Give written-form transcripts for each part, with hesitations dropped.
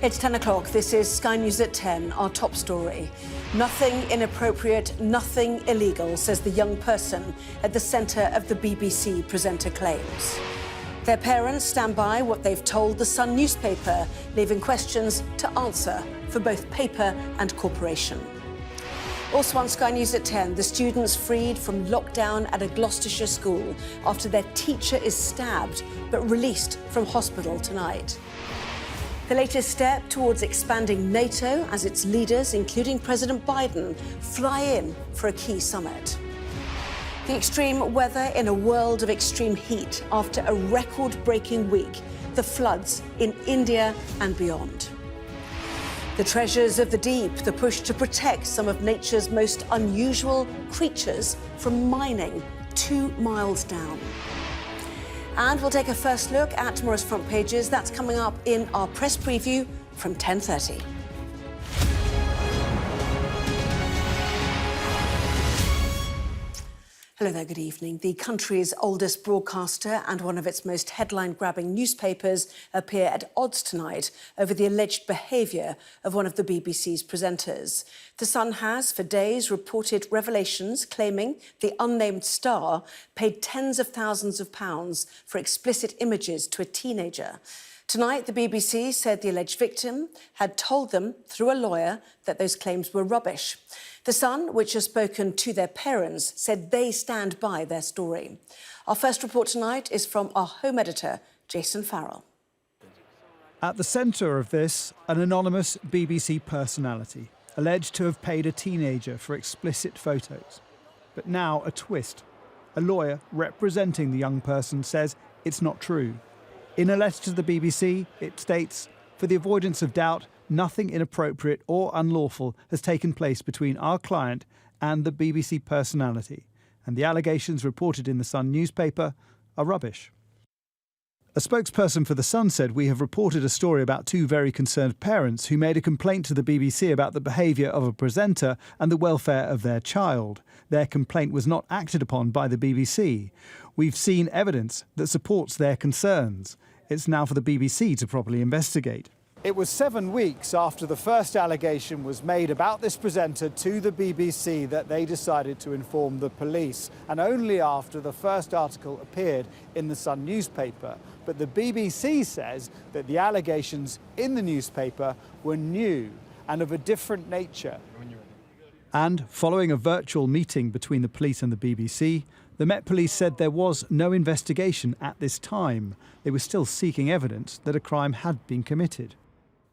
It's 10 o'clock. This is Sky News at 10, our top story. Nothing inappropriate, nothing illegal, says the young person at the centre of the BBC presenter claims. Their parents stand by what they've told the Sun newspaper, leaving questions to answer for both paper and corporation. Also on Sky News at 10, the students freed from lockdown at a Gloucestershire school after their teacher is stabbed but released from hospital tonight. The latest step towards expanding NATO as its leaders, including President Biden, fly in for a key summit. The extreme weather in a world of extreme heat after a record-breaking week, the floods in India and beyond. The treasures of the deep, the push to protect some of nature's most unusual creatures from mining 2 miles down. And we'll take a first look at tomorrow's front pages. That's coming up in our press preview from 10:30. Hello there, good evening. The country's oldest broadcaster and one of its most headline-grabbing newspapers appear at odds tonight over the alleged behaviour of one of the BBC's presenters. The Sun has, for days, reported revelations claiming the unnamed star paid tens of thousands of pounds for explicit images to a teenager. Tonight, the BBC said the alleged victim had told them, through a lawyer, that those claims were rubbish. The Sun, which has spoken to their parents, said they stand by their story. Our first report tonight is from our home editor, Jason Farrell. At the centre of this, an anonymous BBC personality, alleged to have paid a teenager for explicit photos. But now a twist. A lawyer representing the young person says it's not true. In a letter to the BBC, it states, "For the avoidance of doubt, nothing inappropriate or unlawful has taken place between our client and the BBC personality, and the allegations reported in the Sun newspaper are rubbish." A spokesperson for the Sun said, "We have reported a story about two very concerned parents who made a complaint to the BBC about the behaviour of a presenter and the welfare of their child. Their complaint was not acted upon by the BBC. We've seen evidence that supports their concerns. It's now for the BBC to properly investigate." It was 7 weeks after the first allegation was made about this presenter to the BBC that they decided to inform the police, and only after the first article appeared in the Sun newspaper. But the BBC says that the allegations in the newspaper were new and of a different nature. And following a virtual meeting between the police and the BBC, the Met Police said there was no investigation at this time. They were still seeking evidence that a crime had been committed.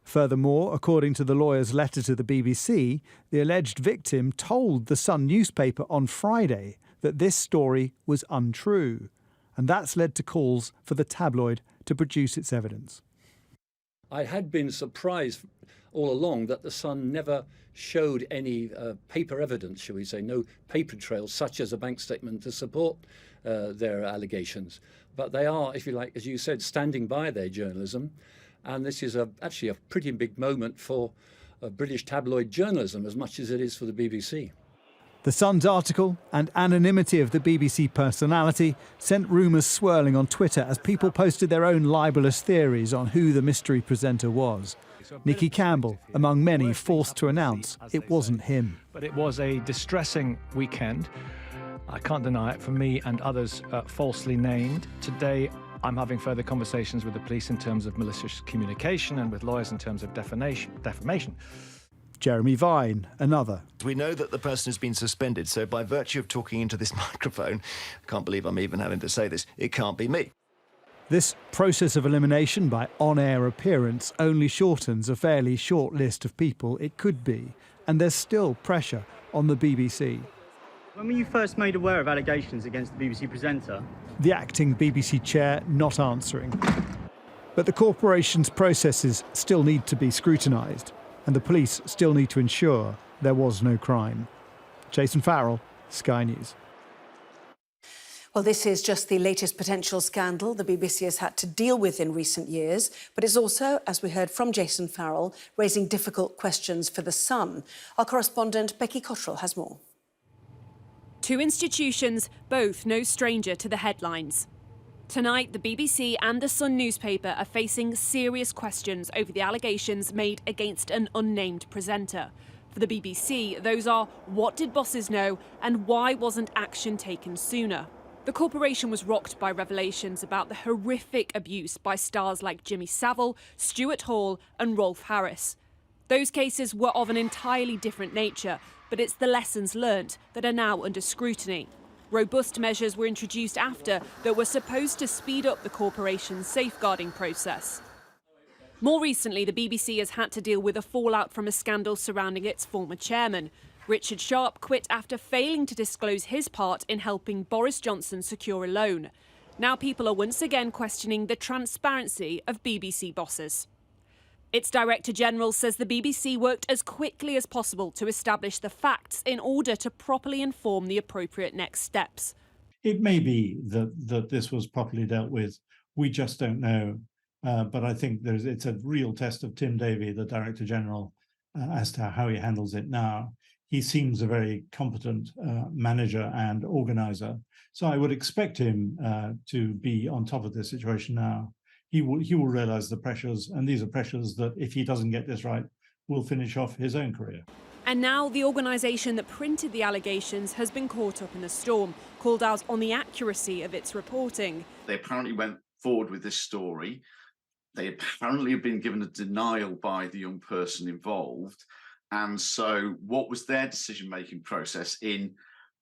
Furthermore, according to the lawyer's letter to the BBC, the alleged victim told the Sun newspaper on Friday that this story was untrue. And that's led to calls for the tabloid to produce its evidence. I had been surprised all along that the Sun never showed any paper evidence, shall we say, no paper trails such as a bank statement to support their allegations. But they are, if you like, as you said, standing by their journalism. And this is actually a pretty big moment for British tabloid journalism as much as it is for the BBC. The Sun's article and anonymity of the BBC personality sent rumours swirling on Twitter as people posted their own libellous theories on who the mystery presenter was. Nicky Campbell, among many, forced to announce it wasn't him. But it was a distressing weekend. I can't deny it, for me and others falsely named. Today, I'm having further conversations with the police in terms of malicious communication and with lawyers in terms of defamation. Jeremy Vine, another. We know that the person has been suspended, so by virtue of talking into this microphone, I can't believe I'm even having to say this, it can't be me. This process of elimination by on-air appearance only shortens a fairly short list of people it could be, and there's still pressure on the BBC. When were you first made aware of allegations against the BBC presenter? The acting BBC chair not answering. But the corporation's processes still need to be scrutinised, and the police still need to ensure there was no crime. Jason Farrell, Sky News. Well, this is just the latest potential scandal the BBC has had to deal with in recent years, but it's also, as we heard from Jason Farrell, raising difficult questions for The Sun. Our correspondent Becky Cottrell has more. Two institutions, both no stranger to the headlines. Tonight, the BBC and the Sun newspaper are facing serious questions over the allegations made against an unnamed presenter. For the BBC, those are: what did bosses know and why wasn't action taken sooner? The corporation was rocked by revelations about the horrific abuse by stars like Jimmy Savile, Stuart Hall and Rolf Harris. Those cases were of an entirely different nature, but it's the lessons learnt that are now under scrutiny. Robust measures were introduced after that were supposed to speed up the corporation's safeguarding process. More recently, the BBC has had to deal with the fallout from a scandal surrounding its former chairman. Richard Sharp quit after failing to disclose his part in helping Boris Johnson secure a loan. Now people are once again questioning the transparency of BBC bosses. Its Director General says the BBC worked as quickly as possible to establish the facts in order to properly inform the appropriate next steps. It may be that this was properly dealt with. We just don't know. But I think it's a real test of Tim Davie, the Director General, as to how he handles it now. He seems a very competent manager and organizer. So I would expect him to be on top of this situation now. He will realize the pressures, and these are pressures that, if he doesn't get this right, will finish off his own career. And now the organisation that printed the allegations has been caught up in the storm, called out on the accuracy of its reporting. They apparently went forward with this story. They apparently have been given a denial by the young person involved. And so what was their decision-making process in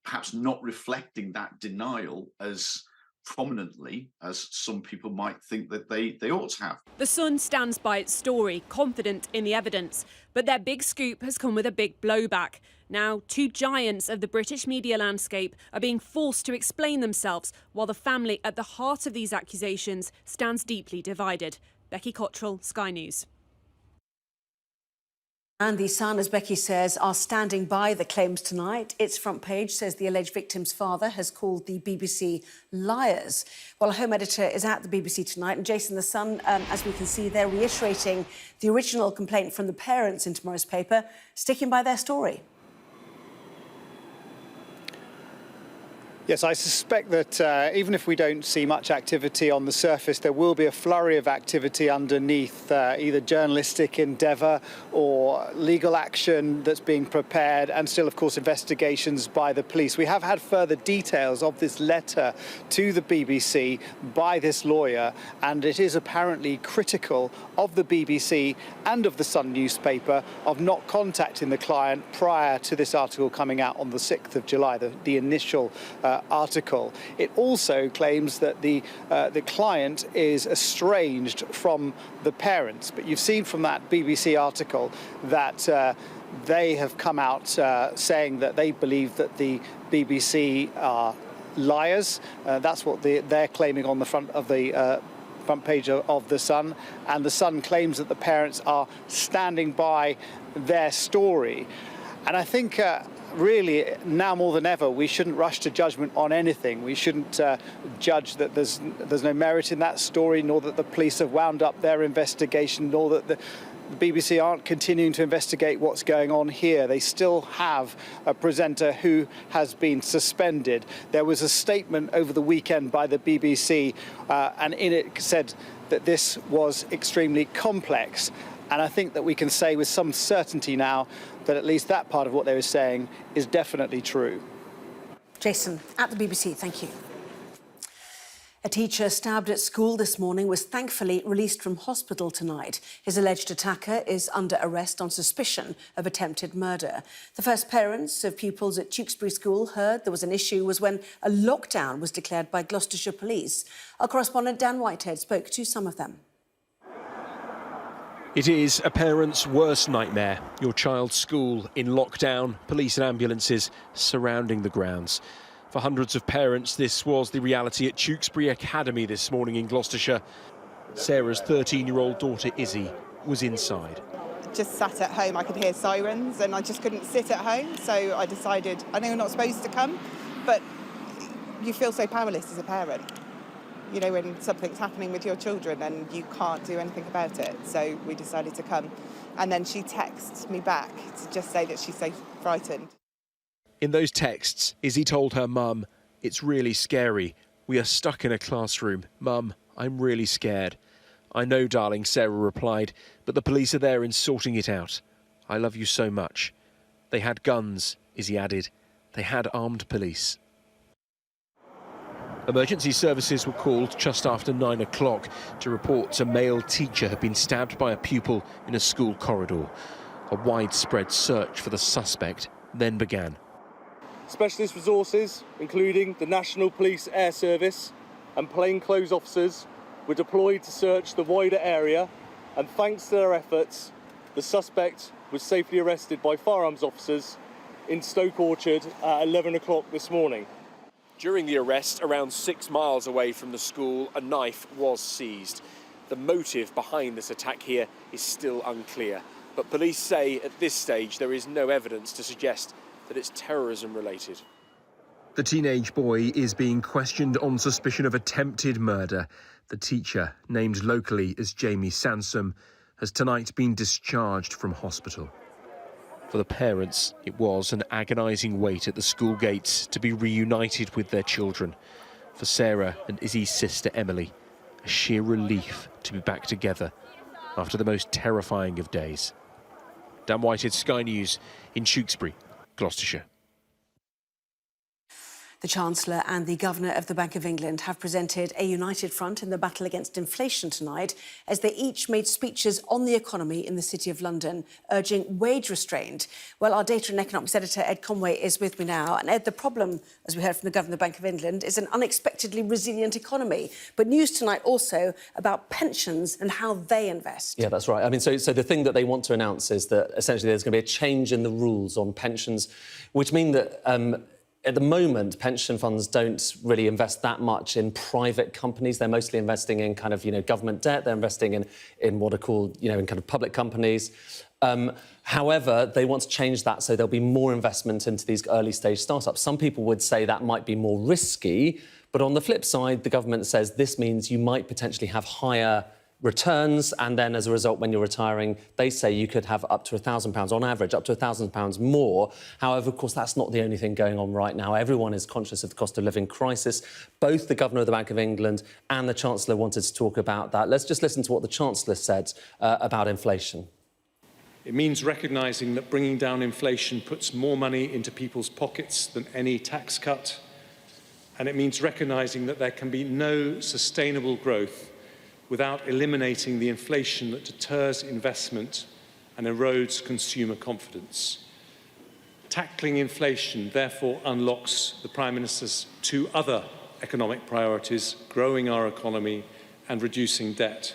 perhaps not reflecting that denial as prominently as some people might think that they ought to have? The Sun stands by its story, confident in the evidence, but their big scoop has come with a big blowback. Now, two giants of the British media landscape are being forced to explain themselves, while the family at the heart of these accusations stands deeply divided. Becky Cottrell, Sky News. And the Sun, as Becky says, are standing by the claims tonight. Its front page says the alleged victim's father has called the BBC liars. Well, a home editor is at the BBC tonight. And Jason, the Sun, as we can see, they're reiterating the original complaint from the parents in tomorrow's paper, sticking by their story. Yes, I suspect that even if we don't see much activity on the surface, there will be a flurry of activity underneath, either journalistic endeavour or legal action that's being prepared, and still, of course, investigations by the police. We have had further details of this letter to the BBC by this lawyer, and it is apparently critical of the BBC and of the Sun newspaper of not contacting the client prior to this article coming out on the 6th of July, the initial article. It also claims that the client is estranged from the parents. But you've seen from that BBC article that they have come out saying that they believe that the BBC are liars. That's what they're claiming on the front of the front page of The Sun. And The Sun claims that the parents are standing by their story. And I think really, now more than ever, we shouldn't rush to judgment on anything. We shouldn't judge that there's no merit in that story, nor that the police have wound up their investigation, nor that the BBC aren't continuing to investigate what's going on here. They still have a presenter who has been suspended. There was a statement over the weekend by the BBC, and in it said that this was extremely complex. And I think that we can say with some certainty now that at least that part of what they were saying is definitely true. Jason, at the BBC, thank you. A teacher stabbed at school this morning was thankfully released from hospital tonight. His alleged attacker is under arrest on suspicion of attempted murder. The first parents of pupils at Tewkesbury School heard there was an issue was when a lockdown was declared by Gloucestershire Police. Our correspondent Dan Whitehead spoke to some of them. It is a parent's worst nightmare. Your child's school in lockdown, police and ambulances surrounding the grounds. For hundreds of parents, this was the reality at Tewkesbury Academy this morning in Gloucestershire. Sarah's 13-year-old daughter Izzy was inside. Just sat at home, I could hear sirens and I just couldn't sit at home, so I decided, I know you're not supposed to come, but you feel so powerless as a parent. You know, when something's happening with your children and you can't do anything about it. So we decided to come. And then she texts me back to just say that she's so frightened. In those texts, Izzy told her mum, "It's really scary. "We are stuck in a classroom. Mum, I'm really scared." "I know, darling," Sarah replied, "but the police are there and sorting it out. I love you so much." They had guns, Izzy added. They had armed police. Emergency services were called just after 9 o'clock to report a male teacher had been stabbed by a pupil in a school corridor. A widespread search for the suspect then began. Specialist resources, including the National Police Air Service and plainclothes officers, were deployed to search the wider area, and thanks to their efforts, the suspect was safely arrested by firearms officers in Stoke Orchard at 11 o'clock this morning. During the arrest, around 6 miles away from the school, a knife was seized. The motive behind this attack here is still unclear, but police say at this stage there is no evidence to suggest that it's terrorism related. The teenage boy is being questioned on suspicion of attempted murder. The teacher, named locally as Jamie Sansom, has tonight been discharged from hospital. For the parents, it was an agonising wait at the school gates to be reunited with their children. For Sarah and Izzy's sister Emily, a sheer relief to be back together after the most terrifying of days. Dan Whitehead, Sky News in Tewkesbury, Gloucestershire. The Chancellor and the Governor of the Bank of England have presented a united front in the battle against inflation tonight as they each made speeches on the economy in the City of London, urging wage restraint. Well, our data and economics editor, Ed Conway, is with me now. And Ed, the problem, as we heard from the Governor of the Bank of England, is an unexpectedly resilient economy. But news tonight also about pensions and how they invest. Yeah, that's right. I mean, so the thing that they want to announce is that essentially there's going to be a change in the rules on pensions, which mean that at the moment, pension funds don't really invest that much in private companies. They're mostly investing in kind of, government debt. They're investing in what are called, in kind of public companies. However, they want to change that so there'll be more investment into these early stage startups. Some people would say that might be more risky, but on the flip side, the government says this means you might potentially have higher returns, and then as a result, when you're retiring, they say you could have up to £1,000 on average, up to £1,000 more. However, of course, that's not the only thing going on right now. Everyone is conscious of the cost of living crisis. Both the Governor of the Bank of England and the Chancellor wanted to talk about that. Let's just listen to what the Chancellor said about inflation. It means recognising that bringing down inflation puts more money into people's pockets than any tax cut. And it means recognising that there can be no sustainable growth without eliminating the inflation that deters investment and erodes consumer confidence. Tackling inflation, therefore, unlocks the Prime Minister's two other economic priorities, growing our economy and reducing debt.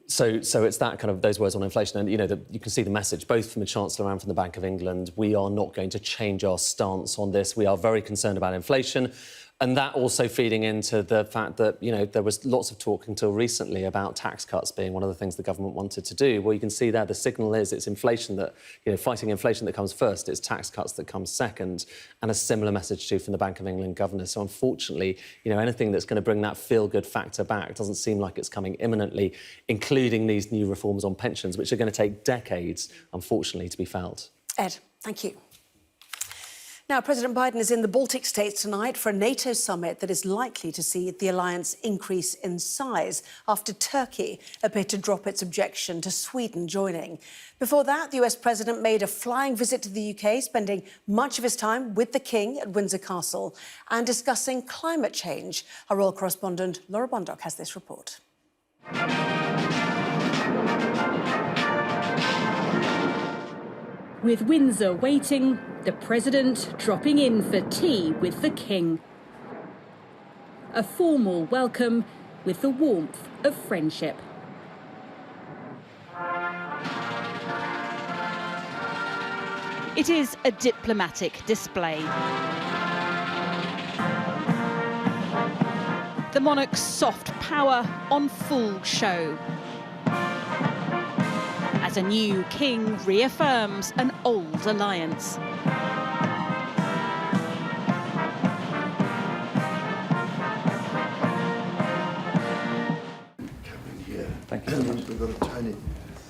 So it's that kind of those words on inflation, and you can see the message both from the Chancellor and from the Bank of England. We are not going to change our stance on this. We are very concerned about inflation. And that also feeding into the fact that, there was lots of talk until recently about tax cuts being one of the things the government wanted to do. Well, you can see there the signal is it's inflation that, fighting inflation that comes first, it's tax cuts that come second, and a similar message too from the Bank of England Governor. So unfortunately, anything that's going to bring that feel-good factor back doesn't seem like it's coming imminently, including these new reforms on pensions, which are going to take decades, unfortunately, to be felt. Ed, thank you. Now, President Biden is in the Baltic states tonight for a NATO summit that is likely to see the alliance increase in size after Turkey appeared to drop its objection to Sweden joining. Before that, the US president made a flying visit to the UK, spending much of his time with the King at Windsor Castle and discussing climate change. Our royal correspondent Laura Bondock has this report. With Windsor waiting, the President dropping in for tea with the King. A formal welcome with the warmth of friendship. It is a diplomatic display. The monarch's soft power on full show. As a new king reaffirms an old alliance. Thank you. We've got to turn it.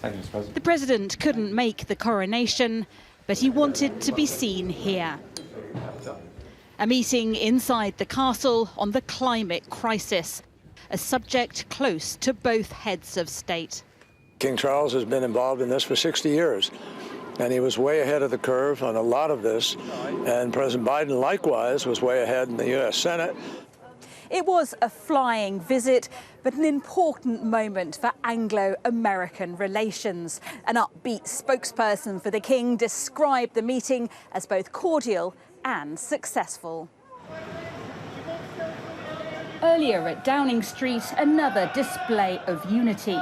Thank you, Mr. President. The President couldn't make the coronation, but he wanted to be seen here. A meeting inside the castle on the climate crisis, a subject close to both heads of state. King Charles has been involved in this for 60 years, and he was way ahead of the curve on a lot of this, and President Biden likewise was way ahead in the U.S. Senate. It was a flying visit, but an important moment for Anglo-American relations. An upbeat spokesperson for the King described the meeting as both cordial and successful. Earlier at Downing Street, another display of unity.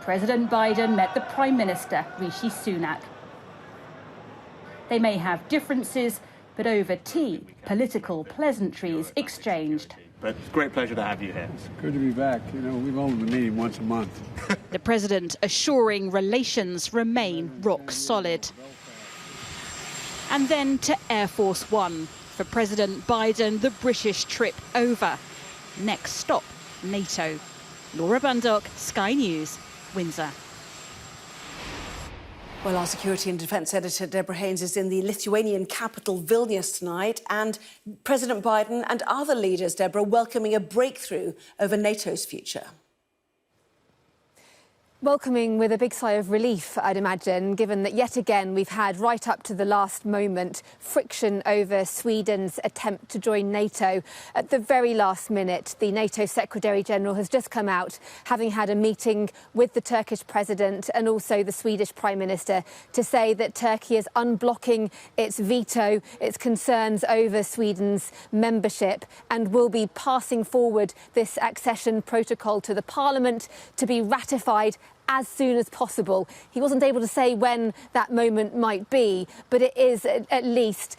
President Biden met the Prime Minister, Rishi Sunak. They may have differences, but over tea, political pleasantries exchanged. But it's a great pleasure to have you here. It's good to be back. You know, we've only been meeting once a month. The president assuring relations remain rock solid. And then to Air Force One. For President Biden, the British trip over. Next stop, NATO. Laura Bundock, Sky News, Windsor. Well, our security and defence editor Deborah Haynes is in the Lithuanian capital Vilnius tonight, and President Biden and other leaders, Deborah, welcoming a breakthrough over NATO's future. Welcoming with a big sigh of relief, I'd imagine, given that yet again we've had, right up to the last moment, friction over Sweden's attempt to join NATO. At the very last minute, the NATO Secretary-General has just come out, having had a meeting with the Turkish President and also the Swedish Prime Minister, to say that Turkey is unblocking its veto, its concerns over Sweden's membership, and will be passing forward this accession protocol to the Parliament to be ratified as soon as possible. He wasn't able to say when that moment might be, but it is at least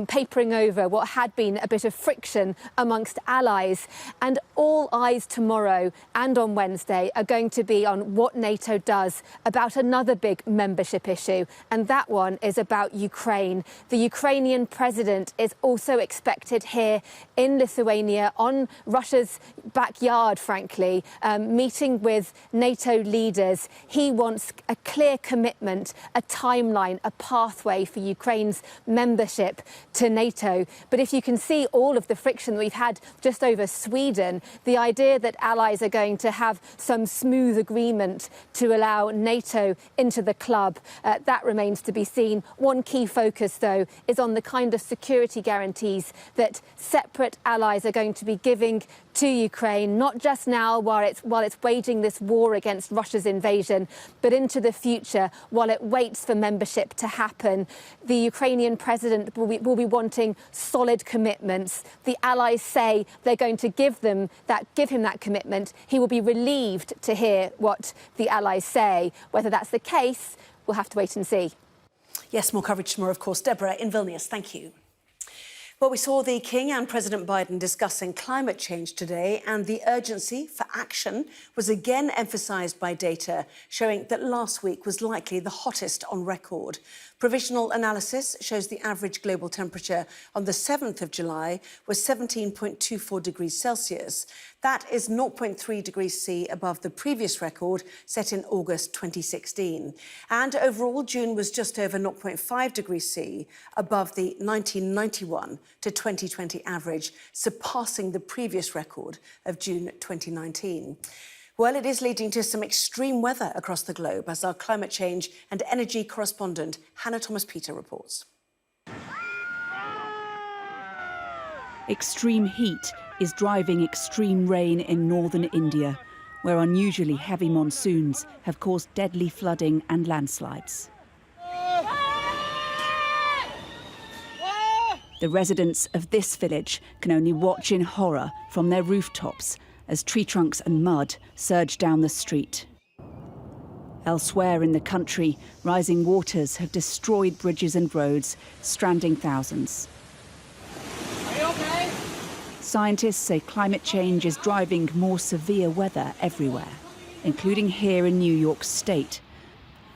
papering over what had been a bit of friction amongst allies. And all eyes tomorrow and on Wednesday are going to be on what NATO does about another big membership issue, and that one is about Ukraine. The Ukrainian president is also expected here in Lithuania, on Russia's backyard, frankly, meeting with NATO leaders. He wants a clear commitment, a timeline, a pathway for Ukraine's membership to NATO. But if you can see all of the friction that we've had just over Sweden, the idea that allies are going to have some smooth agreement to allow NATO into the club, that remains to be seen. One key focus, though, is on the kind of security guarantees that separate allies are going to be giving to Ukraine, not just now while it's waging this war against Russia's invasion, but into the future while it waits for membership to happen. The Ukrainian president will be wanting solid commitments. The allies say they're going to give him that commitment. He will be relieved to hear what the allies say. Whether that's the case, we'll have to wait and see. Yes, more coverage tomorrow, of course. Deborah in Vilnius, thank you. Well, we saw the King and President Biden discussing climate change today, and the urgency for action was again emphasised by data showing that last week was likely the hottest on record. Provisional analysis shows the average global temperature on the 7th of July was 17.24 degrees Celsius. That is 0.3 degrees C above the previous record set in August 2016. And overall, June was just over 0.5 degrees C above the 1991 to 2020 average, surpassing the previous record of June 2019. Well, it is leading to some extreme weather across the globe, as our climate change and energy correspondent Hannah Thomas-Peter reports. Extreme heat is driving extreme rain in northern India, where unusually heavy monsoons have caused deadly flooding and landslides. The residents of this village can only watch in horror from their rooftops as tree trunks and mud surge down the street. Elsewhere in the country, rising waters have destroyed bridges and roads, stranding thousands. Are you okay? Scientists say climate change is driving more severe weather everywhere, including here in New York State.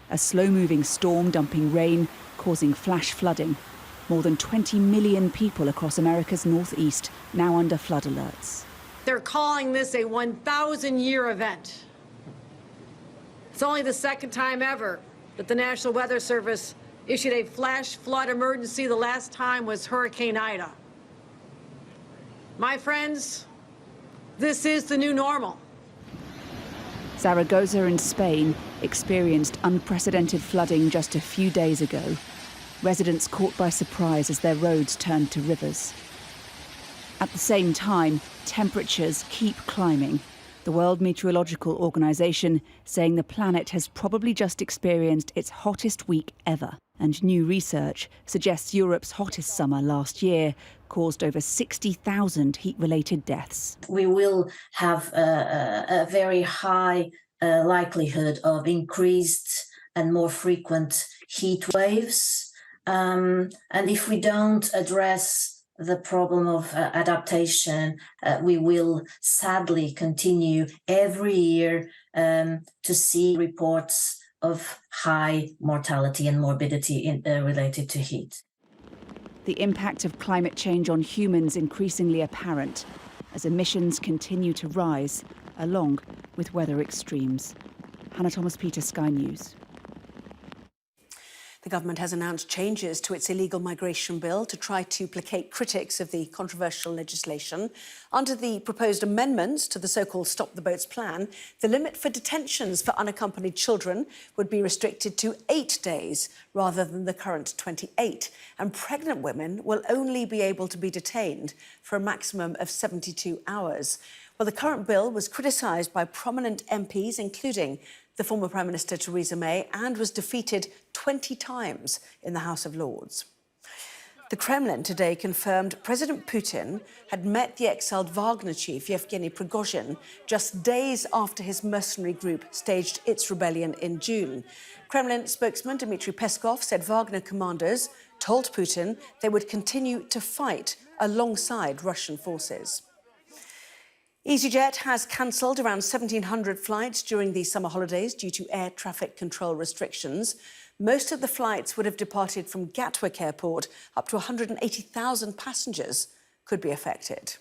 A slow-moving storm dumping rain, causing flash flooding. More than 20 million people across America's northeast now under flood alerts. They're calling this a 1,000-year event. It's only the second time ever that the National Weather Service issued a flash flood emergency. The last time was Hurricane Ida. My friends, this is the new normal. Zaragoza in Spain experienced unprecedented flooding just a few days ago. Residents caught by surprise as their roads turned to rivers. At the same time, temperatures keep climbing. The World Meteorological Organization saying the planet has probably just experienced its hottest week ever. And new research suggests Europe's hottest summer last year caused over 60,000 heat-related deaths. We will have a very high likelihood of increased and more frequent heat waves. And if we don't address the problem of adaptation, we will sadly continue every year to see reports of high mortality and morbidity related to heat. The impact of climate change on humans increasingly apparent as emissions continue to rise, along with weather extremes. Hannah Thomas-Peter, Sky News. The government has announced changes to its illegal migration bill to try to placate critics of the controversial legislation. Under the proposed amendments to the so-called Stop the Boats plan, the limit for detentions for unaccompanied children would be restricted to 8 days rather than the current 28, and pregnant women will only be able to be detained for a maximum of 72 hours. Well, the current bill was criticised by prominent MPs, including the former Prime Minister Theresa May, and was defeated 20 times in the House of Lords. The Kremlin today confirmed President Putin had met the exiled Wagner chief Yevgeny Prigozhin just days after his mercenary group staged its rebellion in June. Kremlin spokesman Dmitry Peskov said Wagner commanders told Putin they would continue to fight alongside Russian forces. EasyJet has cancelled around 1,700 flights during the summer holidays due to air traffic control restrictions. Most of the flights would have departed from Gatwick Airport. Up to 180,000 passengers could be affected.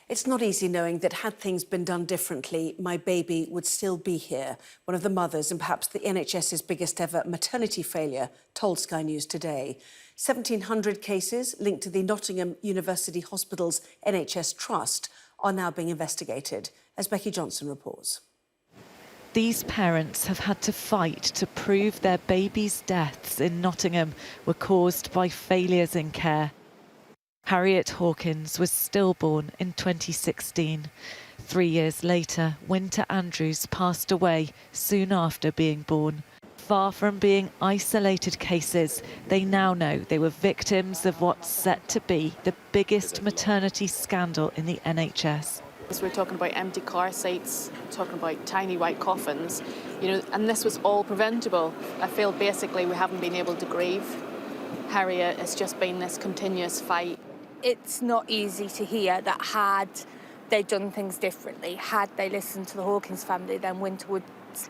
It's not easy knowing that had things been done differently, my baby would still be here. One of the mothers in perhaps the NHS's biggest ever maternity failure told Sky News today. 1,700 cases linked to the Nottingham University Hospital's NHS Trust are now being investigated, as Becky Johnson reports. These parents have had to fight to prove their babies' deaths in Nottingham were caused by failures in care. Harriet Hawkins was stillborn in 2016. 3 years later, Winter Andrews passed away soon after being born. Far from being isolated cases, they now know they were victims of what's set to be the biggest maternity scandal in the NHS. So we're talking about empty car seats, talking about tiny white coffins, and this was all preventable. I feel basically we haven't been able to grieve. Harriet, it's just been this continuous fight. It's not easy to hear that had they done things differently, had they listened to the Hawkins family, then Winter would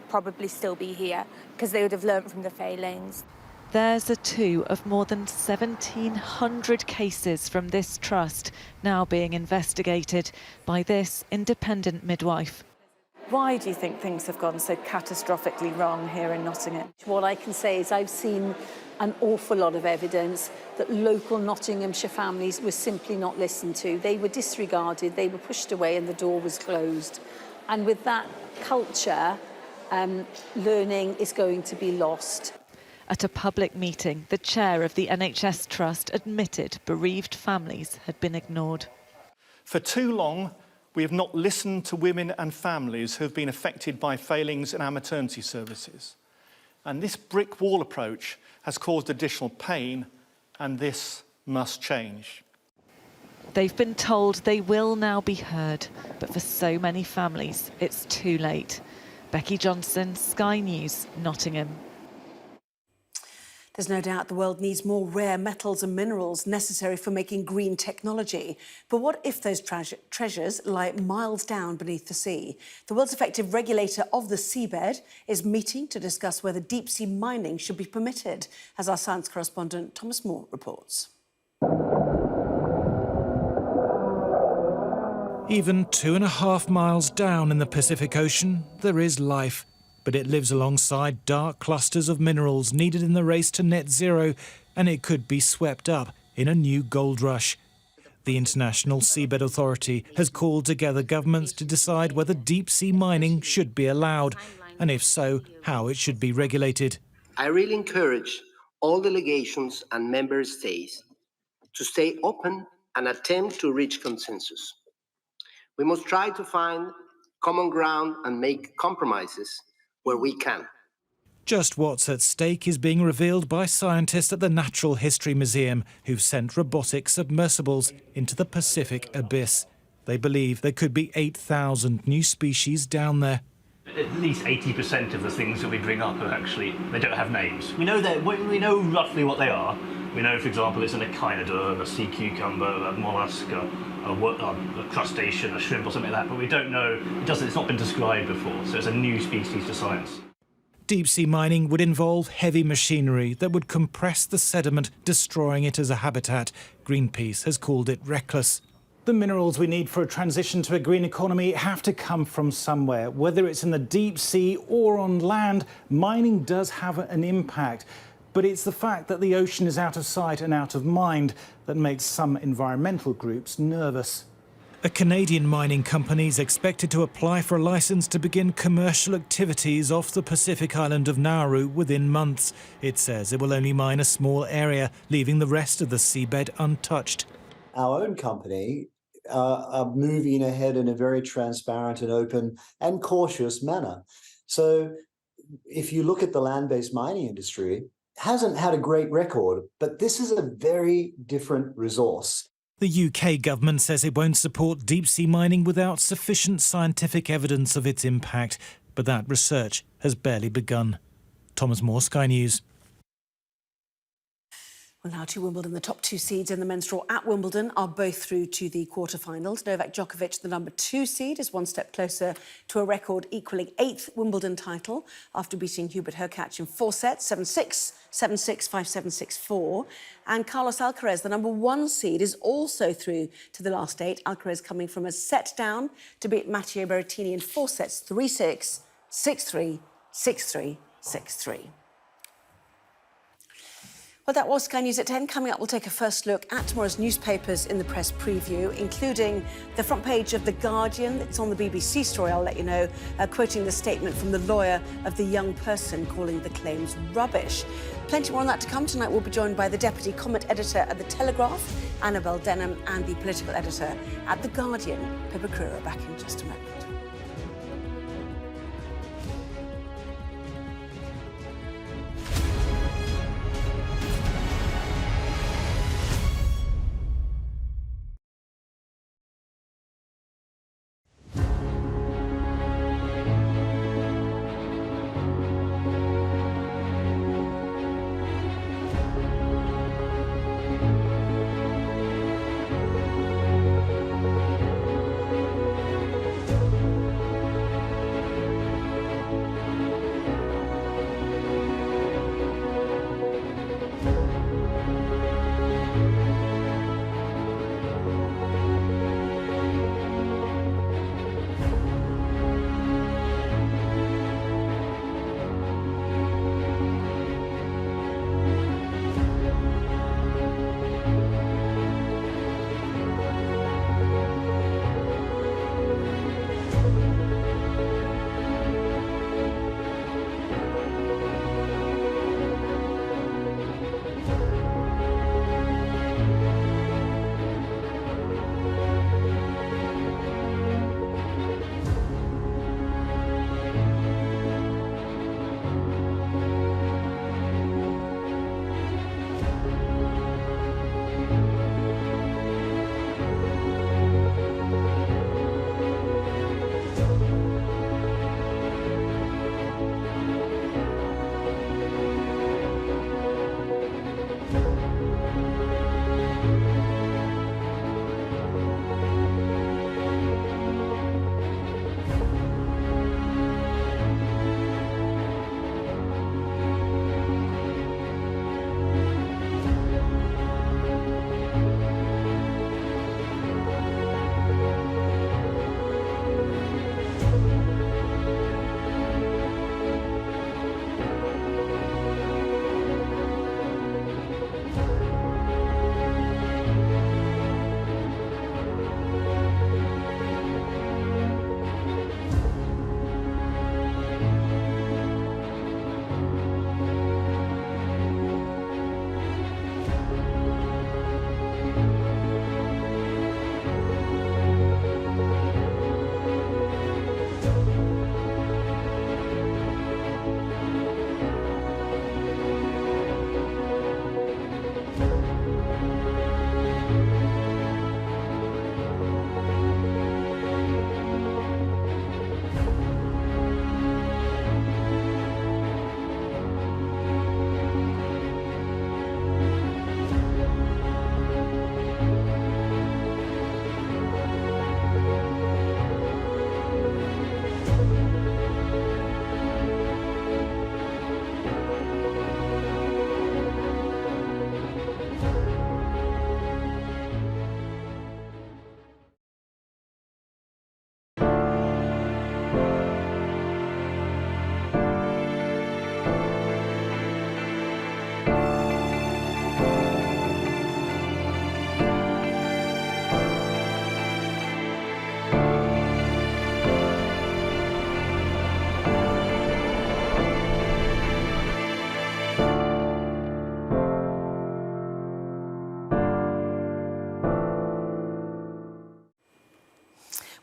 probably still be here because they would have learnt from the failings. There's a two of more than 1,700 cases from this trust now being investigated by this independent midwife. Why do you think things have gone so catastrophically wrong here in Nottingham? What I can say is I've seen an awful lot of evidence that local Nottinghamshire families were simply not listened to. They were disregarded, they were pushed away and the door was closed. And with that culture, learning is going to be lost. At a public meeting, the chair of the NHS Trust admitted bereaved families had been ignored. For too long, we have not listened to women and families who have been affected by failings in our maternity services. And this brick wall approach has caused additional pain, and this must change. They've been told they will now be heard, but for so many families, it's too late. Becky Johnson, Sky News, Nottingham. There's no doubt the world needs more rare metals and minerals necessary for making green technology. But what if those treasures lie miles down beneath the sea? The world's effective regulator of the seabed is meeting to discuss whether deep-sea mining should be permitted, as our science correspondent Thomas Moore reports. Even 2.5 miles down in the Pacific Ocean, there is life. But it lives alongside dark clusters of minerals needed in the race to net zero, and it could be swept up in a new gold rush. The International Seabed Authority has called together governments to decide whether deep-sea mining should be allowed, and if so, how it should be regulated. I really encourage all delegations and member states to stay open and attempt to reach consensus. We must try to find common ground and make compromises where we can. Just what's at stake is being revealed by scientists at the Natural History Museum, who've sent robotic submersibles into the Pacific abyss. They believe there could be 8,000 new species down there. At least 80% of the things that we bring up are actually, they don't have names. We know roughly what they are. We know, for example, it's an echinoderm, a sea cucumber, a mollusk, a crustacean, a shrimp or something like that, but we don't know, it's not been described before, so it's a new species to science. Deep-sea mining would involve heavy machinery that would compress the sediment, destroying it as a habitat. Greenpeace has called it reckless. The minerals we need for a transition to a green economy have to come from somewhere. Whether it's in the deep sea or on land, mining does have an impact. But it's the fact that the ocean is out of sight and out of mind that makes some environmental groups nervous. A Canadian mining company is expected to apply for a licence to begin commercial activities off the Pacific island of Nauru within months. It says it will only mine a small area, leaving the rest of the seabed untouched. Our own company are moving ahead in a very transparent and open and cautious manner. So if you look at the land-based mining industry, hasn't had a great record, but this is a very different resource. The UK government says it won't support deep-sea mining without sufficient scientific evidence of its impact, but that research has barely begun. Thomas Moore, Sky News. Well, now to Wimbledon. The top two seeds in the men's draw at Wimbledon are both through to the quarter-finals. Novak Djokovic, the number 2 seed, is one step closer to a record equalling 8th Wimbledon title after beating Hubert Hurkacz in 4 sets, 7-6, 7-6, 5-7, 6-4. And Carlos Alcaraz, the number 1 seed, is also through to the last 8. Alcaraz coming from a set down to beat Matteo Berrettini in 4 sets, 3-6, 6-3, 6-3, 6-3. Well, that was Sky News at 10. Coming up, we'll take a first look at tomorrow's newspapers in the press preview, including the front page of The Guardian. It's on the BBC story, I'll let you know, quoting the statement from the lawyer of the young person calling the claims rubbish. Plenty more on that to come. Tonight we'll be joined by the deputy comment editor at The Telegraph, Annabel Denham, and the political editor at The Guardian, Pippa Crerar. Back in just a moment.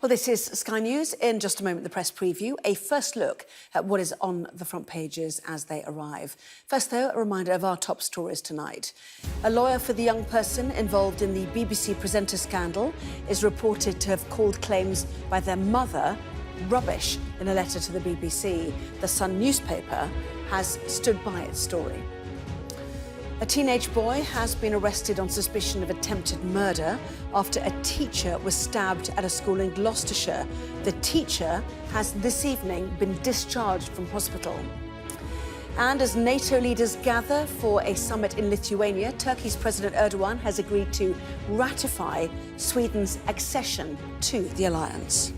Well, this is Sky News. In just a moment, the press preview, a first look at what is on the front pages as they arrive. First, though, a reminder of our top stories tonight. A lawyer for the young person involved in the BBC presenter scandal is reported to have called claims by their mother rubbish in a letter to the BBC. The Sun newspaper has stood by its story. A teenage boy has been arrested on suspicion of attempted murder after a teacher was stabbed at a school in Gloucestershire. The teacher has this evening been discharged from hospital. And as NATO leaders gather for a summit in Lithuania, Turkey's President Erdogan has agreed to ratify Sweden's accession to the alliance.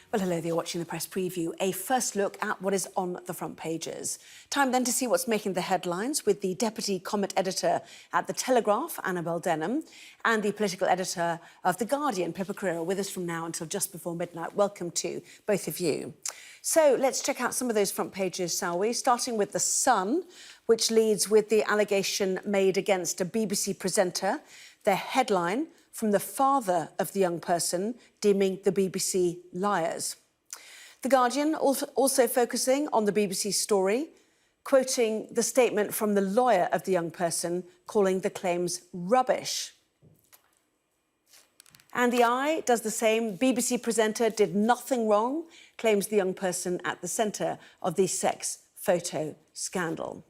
Well, hello there, watching the press preview. A first look at what is on the front pages. Time then to see what's making the headlines with the deputy comment editor at the Telegraph, Annabel Denham, and the political editor of the Guardian, Pippa Crerar, with us from now until just before midnight. Welcome to both of you. So let's check out some of those front pages, shall we? Starting with The Sun, which leads with the allegation made against a BBC presenter. Their headline: from the father of the young person, deeming the BBC liars. The Guardian also focusing on the BBC story, quoting the statement from the lawyer of the young person, calling the claims rubbish. And the Eye does the same. BBC presenter did nothing wrong, claims the young person at the centre of the sex photo scandal.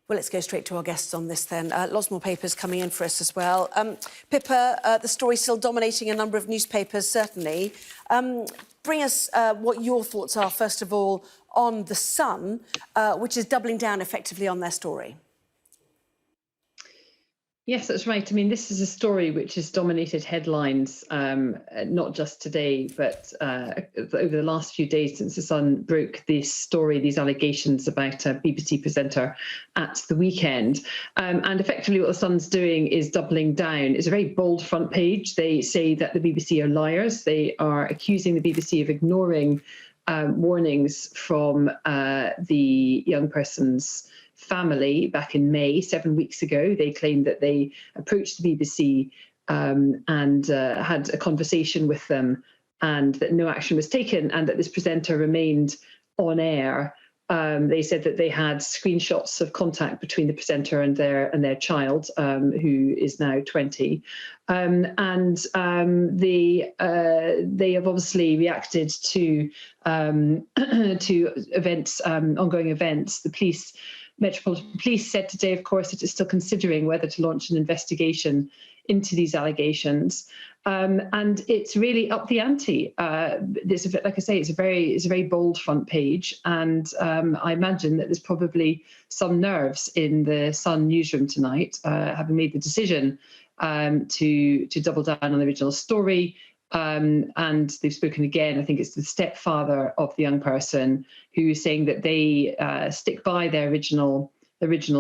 Well, let's go straight to our guests on this then. Lots more papers coming in for us as well. Pippa, the story's still dominating a number of newspapers, certainly. Bring us what your thoughts are, first of all, on The Sun, which is doubling down effectively on their story. Yes, that's right. I mean, this is a story which has dominated headlines, not just today, but over the last few days since The Sun broke this story, these allegations about a BBC presenter at the weekend. And effectively what The Sun's doing is doubling down. It's a very bold front page. They say that the BBC are liars. They are accusing the BBC of ignoring warnings from the young person's family back in May, 7 weeks ago. They claimed that they approached the BBC and had a conversation with them, and that no action was taken, and that this presenter remained on air. They said that they had screenshots of contact between the presenter and their child, who is now 20, and they have obviously reacted to events, ongoing events. The Metropolitan Police said today, of course, that it's still considering whether to launch an investigation into these allegations, and it's really up the ante. Like I say, it's a very bold front page, and I imagine that there's probably some nerves in the Sun newsroom tonight, having made the decision to double down on the original story. And they've spoken again. I think it's the stepfather of the young person who is saying that they stick by their original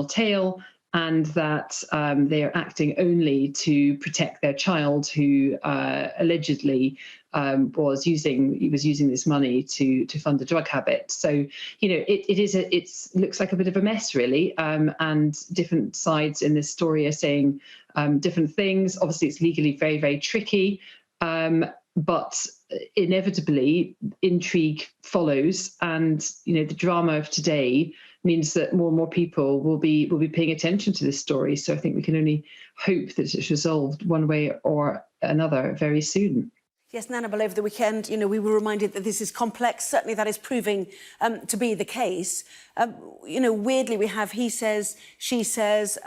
tale, and that they are acting only to protect their child, who allegedly was using this money to fund a drug habit. So, you know, it looks like a bit of a mess, really, and different sides in this story are saying different things. Obviously, it's legally very, very tricky. But inevitably, intrigue follows, and the drama of today means that more and more people will be paying attention to this story. So I think we can only hope that it's resolved one way or another very soon. Yes, Annabel, over the weekend, we were reminded that this is complex. Certainly that is proving to be the case. Weirdly, we have he says, she says,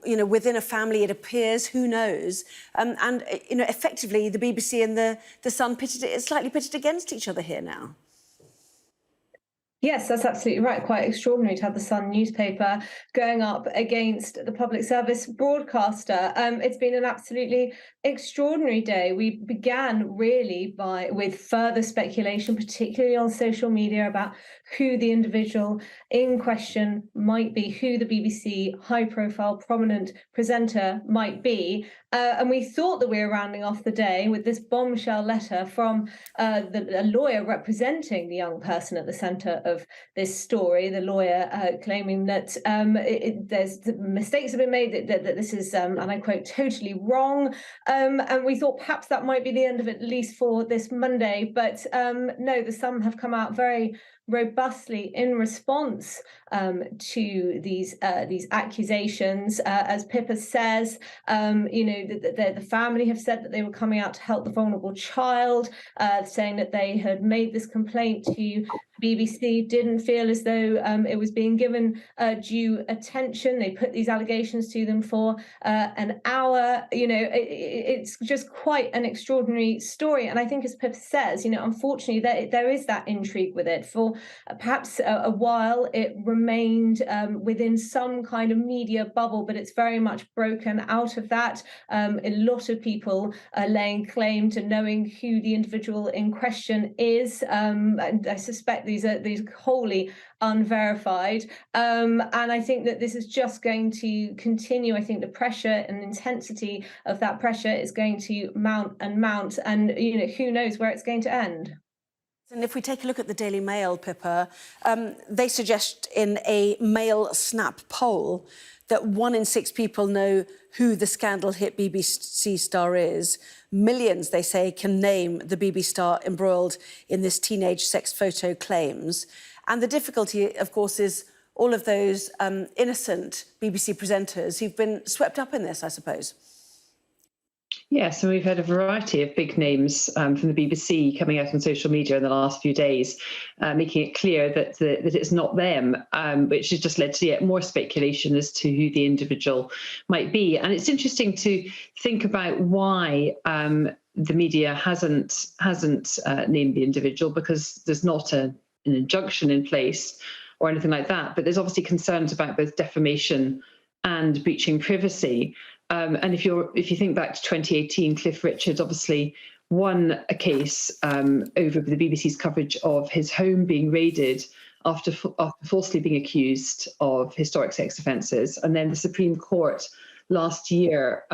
within a family it appears, who knows? Effectively the BBC and the Sun slightly pitted against each other here now. Yes, that's absolutely right. Quite extraordinary to have the Sun newspaper going up against the public service broadcaster. It's been an absolutely extraordinary day. We began really with further speculation, particularly on social media, about who the individual in question might be, who the BBC high-profile, prominent presenter might be. And we thought that we were rounding off the day with this bombshell letter from a lawyer representing the young person at the centre of this story, the lawyer claiming that there's mistakes have been made, that this is, and I quote, totally wrong. And we thought perhaps that might be the end of it, at least for this Monday. But no, the Sun have come out very robustly in response to these accusations. As Pippa says, the family have said that they were coming out to help the vulnerable child, saying that they had made this complaint to BBC, didn't feel as though it was being given due attention. They put these allegations to them for an hour. It's just quite an extraordinary story. And I think, as Pippa says, unfortunately, there is that intrigue with it. For perhaps a while, it remained within some kind of media bubble, but it's very much broken out of that. A lot of people are laying claim to knowing who the individual in question is. And I suspect these are wholly unverified. And I think that this is just going to continue. I think the pressure and intensity of that pressure is going to mount and mount. And, who knows where it's going to end. And if we take a look at the Daily Mail, Pippa, they suggest in a Mail Snap poll that 1 in 6 people know who the scandal-hit BBC star is. Millions, they say, can name the BBC star embroiled in this teenage sex photo claims. And the difficulty, of course, is all of those innocent BBC presenters who've been swept up in this, I suppose. Yes, and we've had a variety of big names from the BBC coming out on social media in the last few days, making it clear that it's not them, which has just led to yet more speculation as to who the individual might be. And it's interesting to think about why the media hasn't named the individual, because there's not an injunction in place or anything like that. But there's obviously concerns about both defamation and breaching privacy. And if you think back to 2018, Cliff Richard obviously won a case over the BBC's coverage of his home being raided after falsely being accused of historic sex offences. And then the Supreme Court last year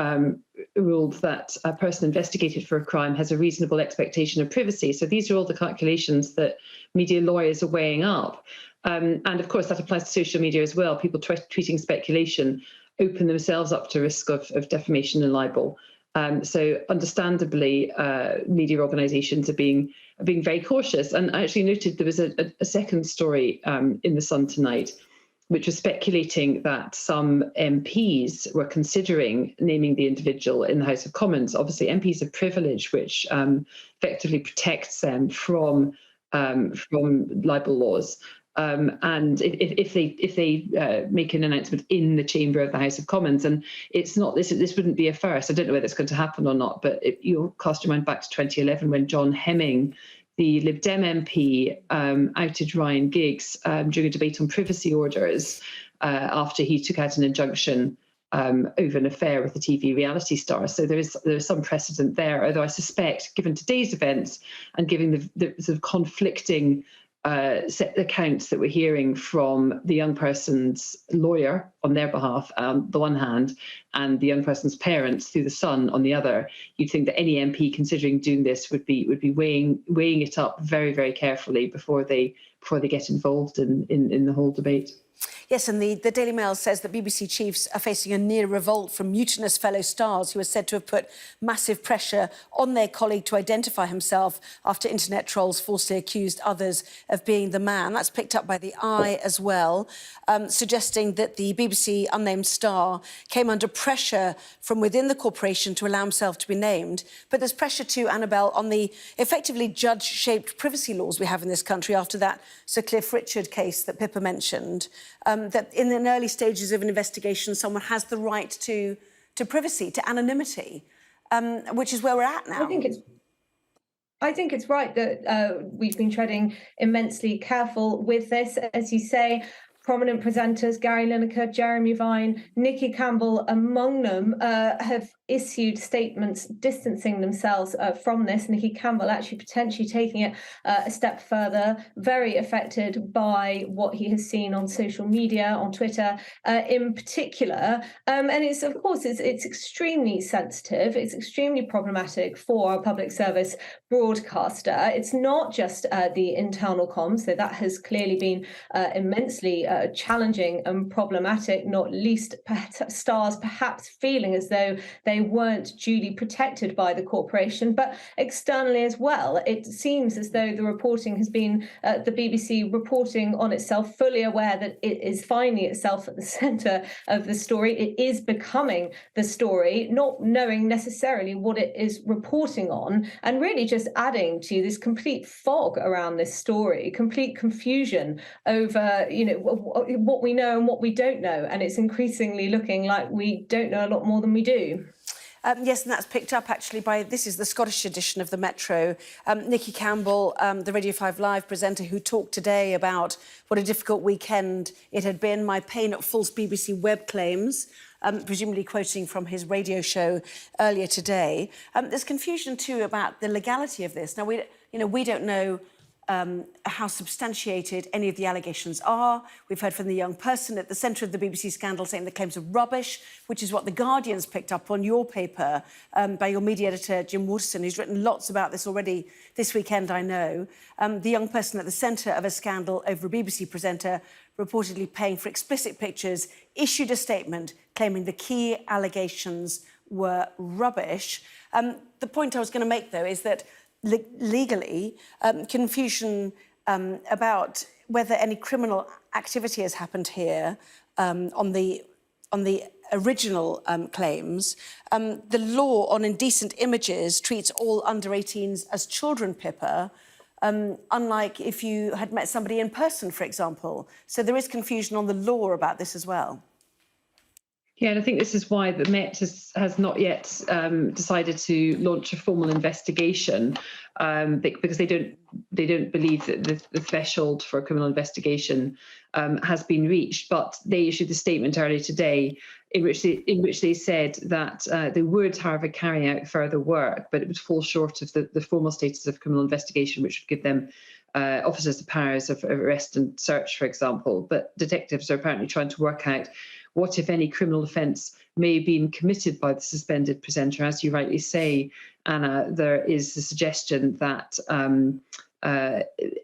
ruled that a person investigated for a crime has a reasonable expectation of privacy. So these are all the calculations that media lawyers are weighing up. And of course, that applies to social media as well. People tweeting speculation open themselves up to risk of defamation and libel. So understandably, media organisations are being very cautious. And I actually noted there was a second story in the Sun tonight, which was speculating that some MPs were considering naming the individual in the House of Commons. Obviously, MPs have privilege, which effectively protects them from libel laws. And if they make an announcement in the chamber of the House of Commons, and it's not this wouldn't be a first. I don't know whether it's going to happen or not, but you'll cast your mind back to 2011 when John Hemming, the Lib Dem MP, outed Ryan Giggs during a debate on privacy orders after he took out an injunction over an affair with the TV reality star. So there is some precedent there, although I suspect, given today's events and given the sort of conflicting accounts that we're hearing from the young person's lawyer on their behalf on the one hand, and the young person's parents through the Sun on the other, you'd think that any MP considering doing this would be weighing it up very, very carefully before they get involved in the whole debate. Yes, and the Daily Mail says that BBC chiefs are facing a near revolt from mutinous fellow stars who are said to have put massive pressure on their colleague to identify himself after internet trolls falsely accused others of being the man. That's picked up by the Eye as well, suggesting that the BBC unnamed star came under pressure from within the corporation to allow himself to be named. But there's pressure too, Annabel, on the effectively judge-shaped privacy laws we have in this country after that Sir Cliff Richard case that Pippa mentioned. That in the early stages of an investigation, someone has the right to privacy, to anonymity, which is where we're at now. I think it's right that we've been treading immensely careful with this, as you say. Prominent presenters, Gary Lineker, Jeremy Vine, Nikki Campbell, among them, have issued statements distancing themselves from this. Nikki Campbell actually potentially taking it a step further, very affected by what he has seen on social media, on Twitter in particular. And it's, of course, it's extremely sensitive. It's extremely problematic for our public service broadcaster. It's not just the internal comms, so that has clearly been immensely challenging and problematic, not least stars perhaps feeling as though they weren't duly protected by the corporation, but externally as well. It seems as though the reporting has been the BBC reporting on itself, fully aware that it is finding itself at the centre of the story. It is becoming the story, not knowing necessarily what it is reporting on, and really just adding to this complete fog around this story, complete confusion over, what we know and what we don't know. And it's increasingly looking like we don't know a lot more than we do. Yes, and that's picked up actually by, this is the Scottish edition of the Metro. Nikki Campbell, the Radio 5 Live presenter who talked today about what a difficult weekend it had been, my pain at false BBC web claims, presumably quoting from his radio show earlier today. There's confusion too about the legality of this. Now, we don't know how substantiated any of the allegations are. We've heard from the young person at the centre of the BBC scandal saying the claims are rubbish, which is what The Guardian's picked up on your paper by your media editor, Jim Worsen, who's written lots about this already this weekend, I know. The young person at the centre of a scandal over a BBC presenter reportedly paying for explicit pictures, issued a statement claiming the key allegations were rubbish. The point I was going to make, though, is that legally, confusion about whether any criminal activity has happened here on the original claims. The law on indecent images treats all under 18s as children, Pippa, unlike if you had met somebody in person, for example. So there is confusion on the law about this as well. Yeah, and I think this is why the Met has not yet decided to launch a formal investigation, because they don't believe that the threshold for a criminal investigation has been reached. But they issued a statement earlier today in which they said that they would, however, carry out further work, but it would fall short of the formal status of criminal investigation, which would give them officers the powers of arrest and search, for example. But detectives are apparently trying to work out what, if any, criminal offence may have been committed by the suspended presenter. As you rightly say, Anna, there is the suggestion that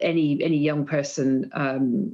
any young person,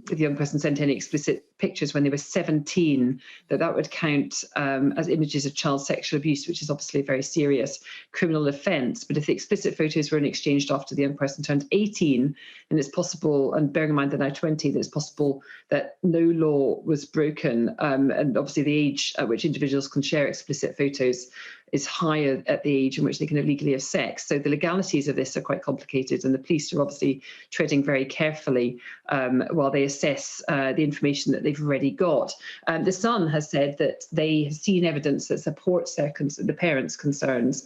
if the young person sent any explicit pictures when they were 17, that would count as images of child sexual abuse, which is obviously a very serious criminal offence. But if the explicit photos were exchanged after the young person turned 18, then it's possible, and bearing in mind they're now 20, that it's possible that no law was broken. And obviously the age at which individuals can share explicit photos is higher at the age in which they can legally have sex. So the legalities of this are quite complicated, and the police are obviously treading very carefully while they assess the information that they've already got. The Sun has said that they have seen evidence that supports the parents' concerns,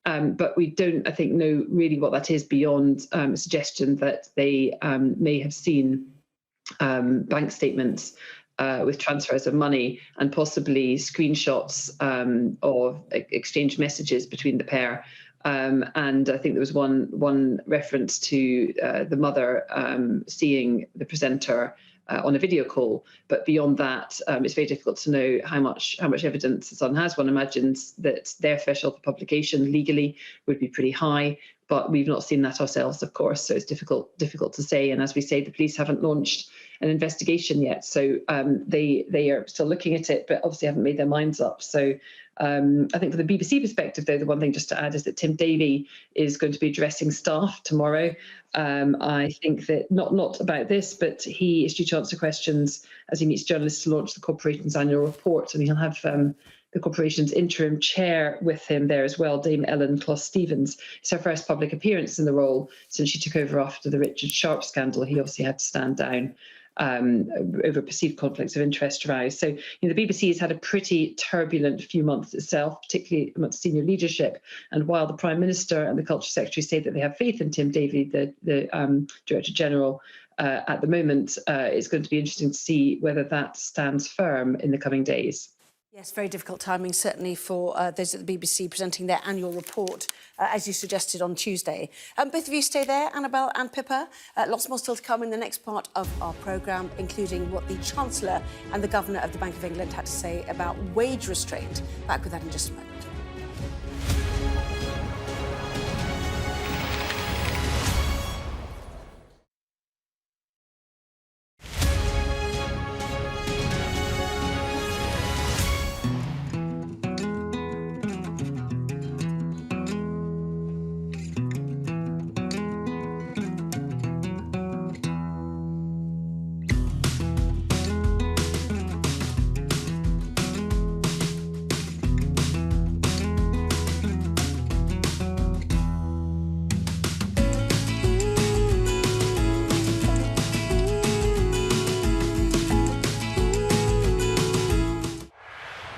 but we don't, I think, know really what that is beyond a suggestion that they may have seen bank statements with transfers of money and possibly screenshots of exchanged messages between the pair. And I think there was one reference to the mother seeing the presenter on a video call. But beyond that, it's very difficult to know how much evidence the Sun has. One imagines that their threshold for publication legally would be pretty high, but we've not seen that ourselves, of course, so it's difficult to say. And as we say, the police haven't launched an investigation yet, so they are still looking at it, but obviously haven't made their minds up. So I think from the BBC perspective, though, the one thing just to add is that Tim Davie is going to be addressing staff tomorrow. I think that not about this, but he is due to answer questions as he meets journalists to launch the corporation's annual report, and he'll have the corporation's interim chair with him there as well, Dame Ellen Closs-Stevens. It's her first public appearance in the role since she took over after the Richard Sharp scandal. He obviously had to stand down over perceived conflicts of interest arise. So, the BBC has had a pretty turbulent few months itself, particularly amongst senior leadership. And while the Prime Minister and the Culture Secretary say that they have faith in Tim Davie, the Director General, at the moment, it's going to be interesting to see whether that stands firm in the coming days. Yes, very difficult timing, certainly for those at the BBC presenting their annual report, as you suggested on Tuesday. Both of you stay there, Annabel and Pippa. Lots more still to come in the next part of our programme, including what the Chancellor and the Governor of the Bank of England had to say about wage restraint. Back with that in just a moment.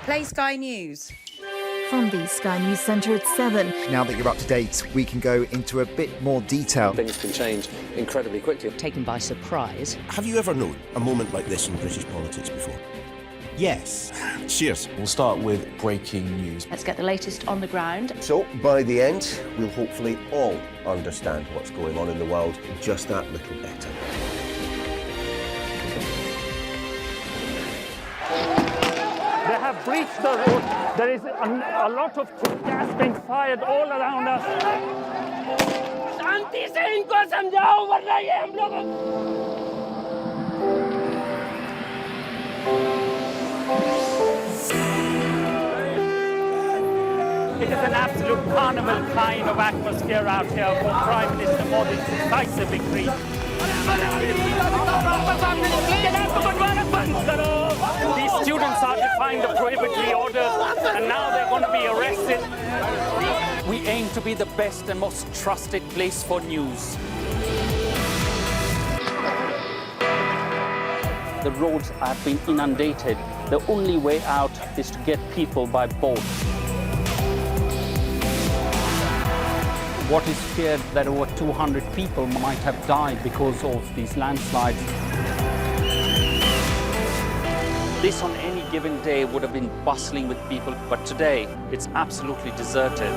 Play Sky News. From the Sky News Centre at 7. Now that you're up to date, we can go into a bit more detail. Things can change incredibly quickly. Taken by surprise. Have you ever known a moment like this in British politics before? Yes. Cheers. We'll start with breaking news. Let's get the latest on the ground. So, by the end, we'll hopefully all understand what's going on in the world just that little better. They have breached the road. There is a lot of gas being fired all around us. शांति से इनको समझाओ वरना ये हम लोग It is an absolute carnival kind of atmosphere out here for Prime Minister Modi's decisive victory. These students are defying the prohibitory orders and now they're going to be arrested. We aim to be the best and most trusted place for news. The roads have been inundated. The only way out is to get people by boat. What is feared that over 200 people might have died because of these landslides. This on any given day would have been bustling with people, but today it's absolutely deserted.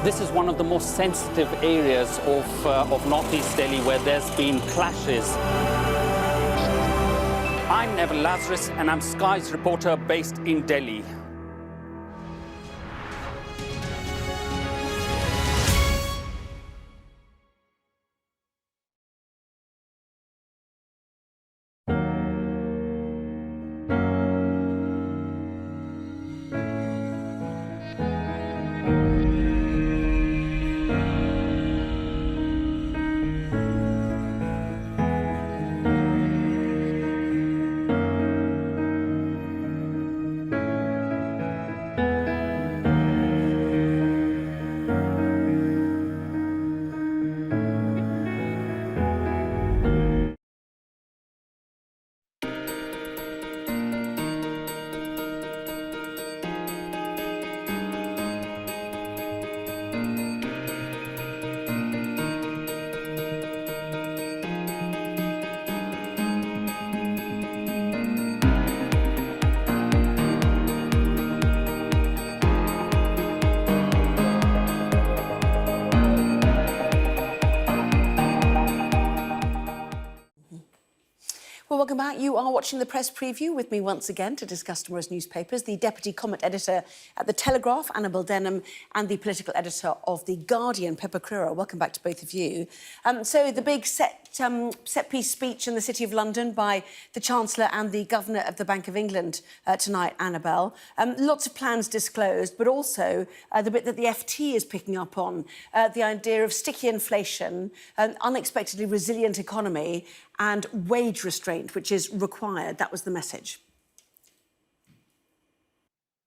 This is one of the most sensitive areas of northeast Delhi where there's been clashes. I'm Neville Lazarus and I'm Sky's reporter based in Delhi. Well, welcome back. You are watching the press preview with me once again to discuss tomorrow's newspapers. The deputy comment editor at the Telegraph, Annabel Denham, and the political editor of the Guardian, Pippa Crerar. Welcome back to both of you. So the big set-piece speech in the City of London by the Chancellor and the Governor of the Bank of England tonight, Annabel. Lots of plans disclosed, but also the bit that the FT is picking up on, the idea of sticky inflation, an unexpectedly resilient economy, and wage restraint, which is required. That was the message.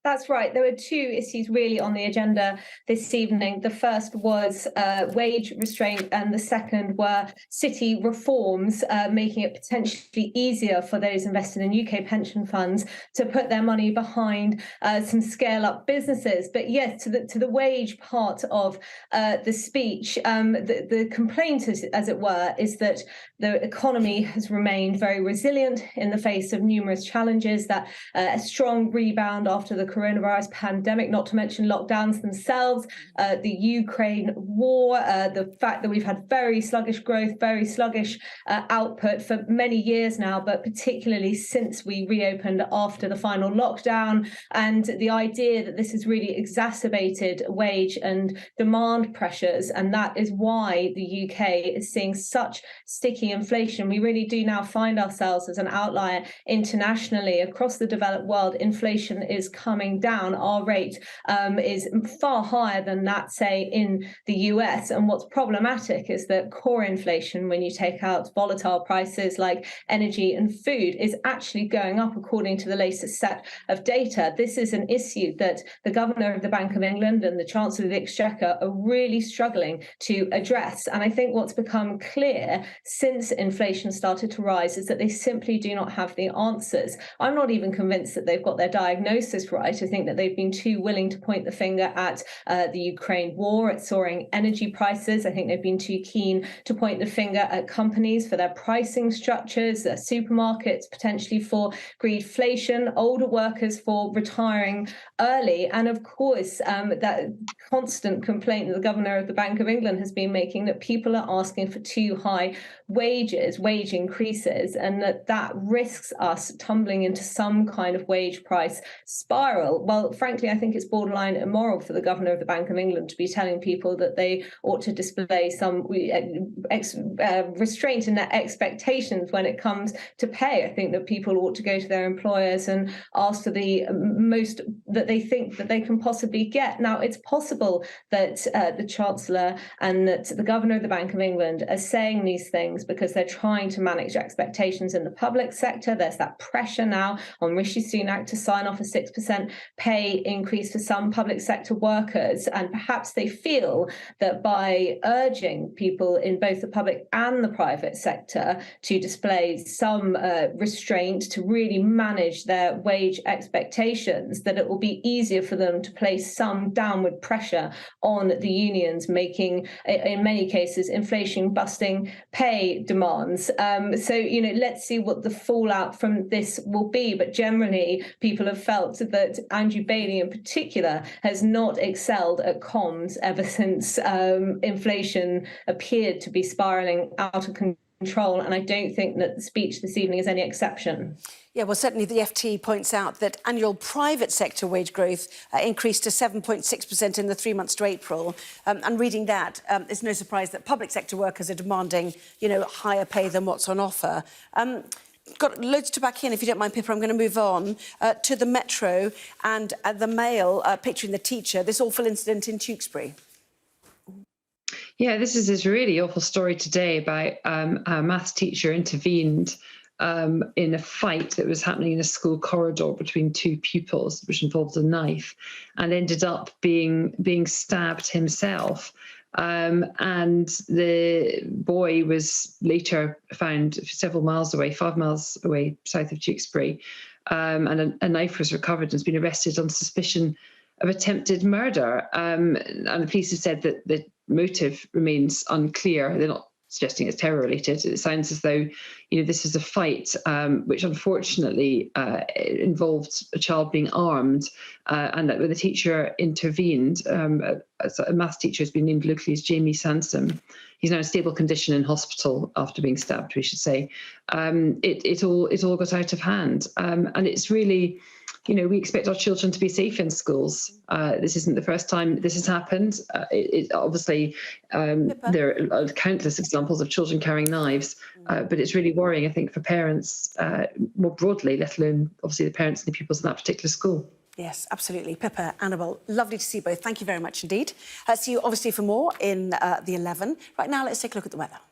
That's right. There were two issues really on the agenda this evening. The first was wage restraint, and the second were city reforms, making it potentially easier for those invested in UK pension funds to put their money behind some scale-up businesses. But yes, to the wage part of the speech, the complaint, as it were, is that the economy has remained very resilient in the face of numerous challenges, that a strong rebound after the coronavirus pandemic, not to mention lockdowns themselves, the Ukraine war, the fact that we've had very sluggish growth, very sluggish output for many years now, but particularly since we reopened after the final lockdown, and the idea that this has really exacerbated wage and demand pressures, and that is why the UK is seeing such sticky inflation. We really do now find ourselves as an outlier internationally. Across the developed world, inflation is coming down. Our rate is far higher than that, say, in the US. And what's problematic is that core inflation, when you take out volatile prices like energy and food, is actually going up according to the latest set of data. This is an issue that the Governor of the Bank of England and the Chancellor of the Exchequer are really struggling to address. And I think what's become clear since inflation started to rise is that they simply do not have the answers. I'm not even convinced that they've got their diagnosis right. I think that they've been too willing to point the finger at the Ukraine war, at soaring energy prices. I think they've been too keen to point the finger at companies for their pricing structures, their supermarkets potentially for greedflation, older workers for retiring early, and of course that constant complaint that the Governor of the Bank of England has been making, that people are asking for too high wages, wage increases, and that risks us tumbling into some kind of wage price spiral. Well, frankly, I think it's borderline immoral for the Governor of the Bank of England to be telling people that they ought to display some restraint in their expectations when it comes to pay. I think that people ought to go to their employers and ask for the most that they think that they can possibly get. Now, it's possible that the Chancellor and that the Governor of the Bank of England are saying these things because they're trying to manage expectations in the public sector. There's that pressure now on Rishi Sunak to sign off a 6% pay increase for some public sector workers, and perhaps they feel that by urging people in both the public and the private sector to display some restraint, to really manage their wage expectations, that it will be easier for them to place some downward pressure on the unions, making, in many cases, inflation-busting pay demands. So, let's see what the fallout from this will be. But generally, people have felt that Andrew Bailey in particular has not excelled at comms ever since inflation appeared to be spiralling out of control. And I don't think that the speech this evening is any exception. Yeah, well, certainly the FT points out that annual private sector wage growth increased to 7.6% in the 3 months to April. And reading that, it's no surprise that public sector workers are demanding, higher pay than what's on offer. Got loads to back in. If you don't mind, Pippa, I'm going to move on to the Metro and the Mail picturing the teacher, this awful incident in Tewkesbury. Yeah, this is this really awful story today about a maths teacher intervened in a fight that was happening in a school corridor between two pupils, which involved a knife, and ended up being stabbed himself. And the boy was later found several miles away, 5 miles away, south of Tewkesbury, and a knife was recovered and has been arrested on suspicion of attempted murder. And the police have said that the motive remains unclear. They're not suggesting it's terror related. It sounds as though, this is a fight which unfortunately involved a child being armed, and that when the teacher intervened, a maths teacher has been named locally as Jamie Sansom. He's now in stable condition in hospital after being stabbed, we should say. It all got out of hand, and it's really, we expect our children to be safe in schools. This isn't the first time this has happened. Obviously, there are countless examples of children carrying knives, but it's really worrying, I think, for parents more broadly, let alone, obviously, the parents and the pupils in that particular school. Yes, absolutely. Pippa, Annabel, lovely to see you both. Thank you very much indeed. See you, obviously, for more in the 11. Right now, let's take a look at the weather.